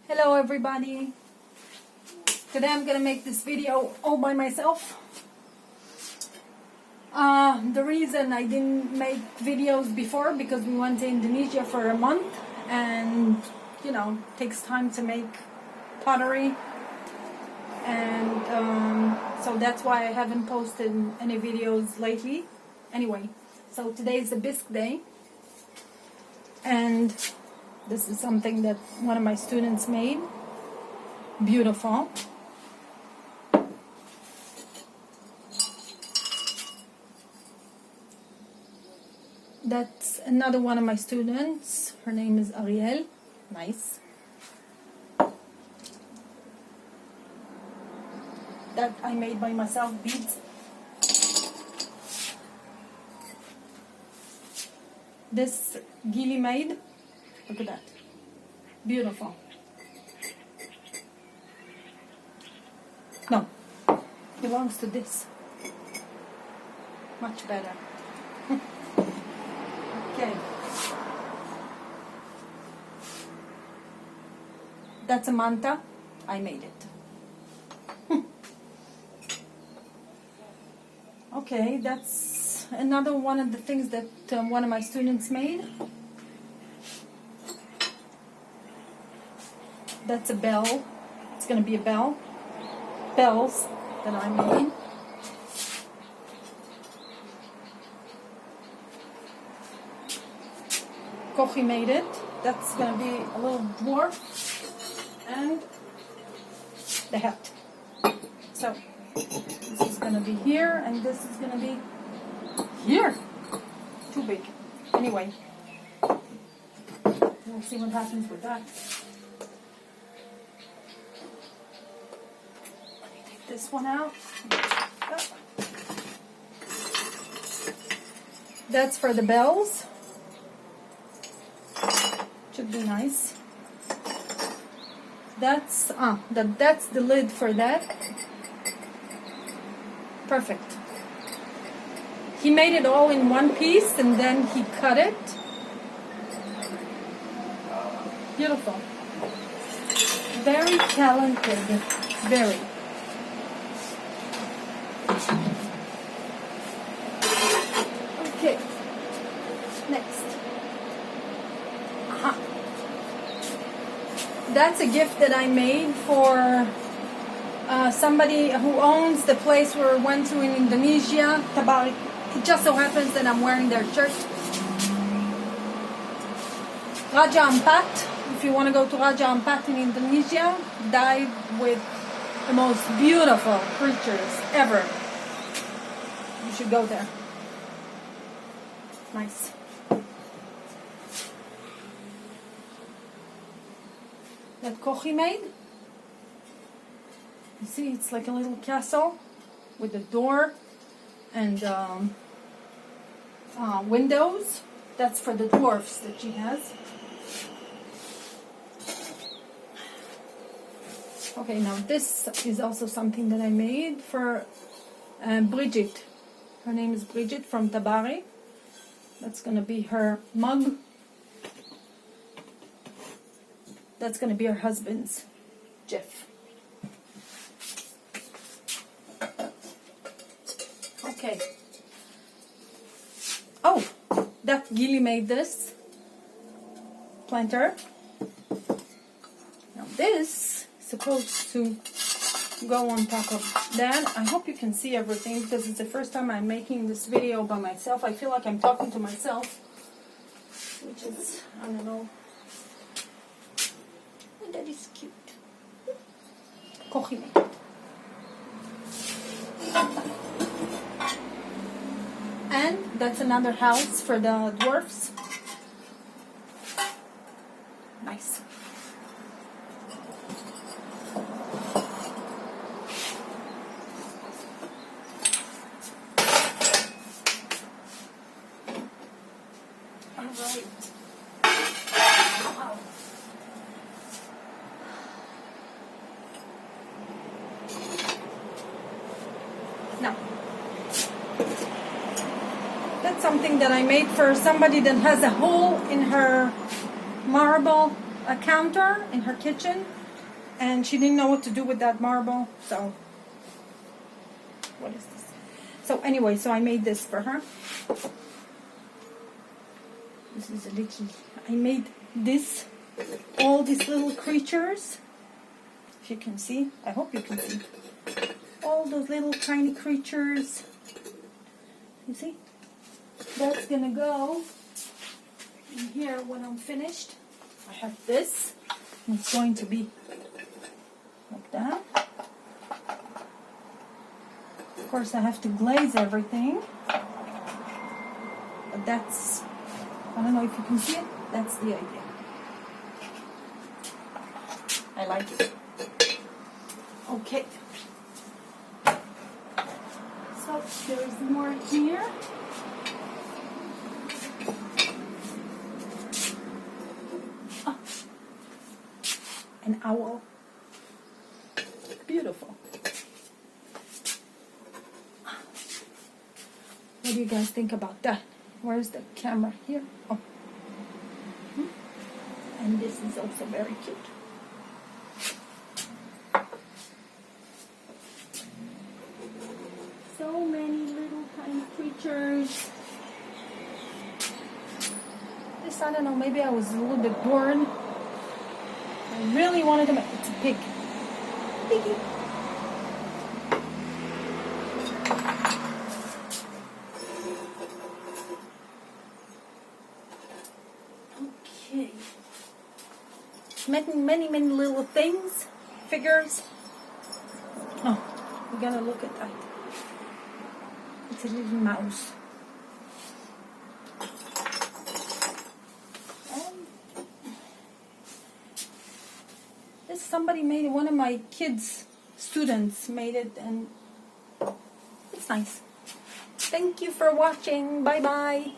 Hello everybody. Today I'm gonna make this video all by myself. The reason I didn't make videos before because we went to Indonesia for a month and takes time to make pottery, and so that's why I haven't posted any videos lately. Anyway, so today is the bisque day, and this is something that one of my students made. Beautiful. That's another one of my students. Her name is Ariel. Nice. That I made by myself, beads. This Gili made. Look at that. Beautiful. No. Belongs to this. Much better. Okay. That's a manta. I made it. Okay, that's another one of the things that one of my students made. That's a bell. It's going to be a bell. Bells that I made. Kochi made it. That's going to be a little dwarf. And the hat. So, this is going to be here, and this is going to be here. Too big. Anyway, we'll see what happens with that. Let me take this one out. That's for the bells. Should be nice. That's the lid for that. Perfect. He made it all in one piece and then he cut it. Beautiful. Very talented. Very. Okay. Next. Aha. That's a gift that I made for somebody who owns the place we went to in Indonesia. It just so happens that I'm wearing their shirt. Raja Ampat. If you want to go to Raja Ampat in Indonesia, dive with the most beautiful creatures ever. You should go there. Nice. That Kochi made. You see, it's like a little castle with a door and windows. That's for the dwarfs that she has. Okay, now this is also something that I made for Bridget. Her name is Bridget from Tabari. That's going to be her mug. That's going to be her husband's, Jeff. Okay. Oh, that Gili made this planter. Now this is supposed to go on top of that. I hope you can see everything because it's the first time I'm making this video by myself. I feel like I'm talking to myself, which is, I don't know. Oh, that is cute. Kochi made it. And that's another house for the dwarfs. Nice. All right. Wow. Now, that's something that I made for somebody that has a hole in her marble a counter in her kitchen, and she didn't know what to do with that marble. So, what is this? So anyway, so I made this for her. This is a little. I made this, all these little creatures. If you can see, I hope you can see. All those little tiny creatures. You see? That's gonna go in here when I'm finished. I have this. And it's going to be like that. Of course, I have to glaze everything. But that's, I don't know if you can see it. That's the idea. I like it. Okay. So there's more here. Oh. An owl. Beautiful. What do you guys think about that? Where's the camera? Here. Oh. And this is also very cute. So many little tiny creatures. This, I don't know, maybe I was a little bit bored. I really wanted to make, it's a pig. Piggy. Okay. Many little things, figures. Oh, we gotta look at that. It's a little mouse. This somebody made it, one of my kids' students made it, and it's nice. Thank you for watching. Bye bye.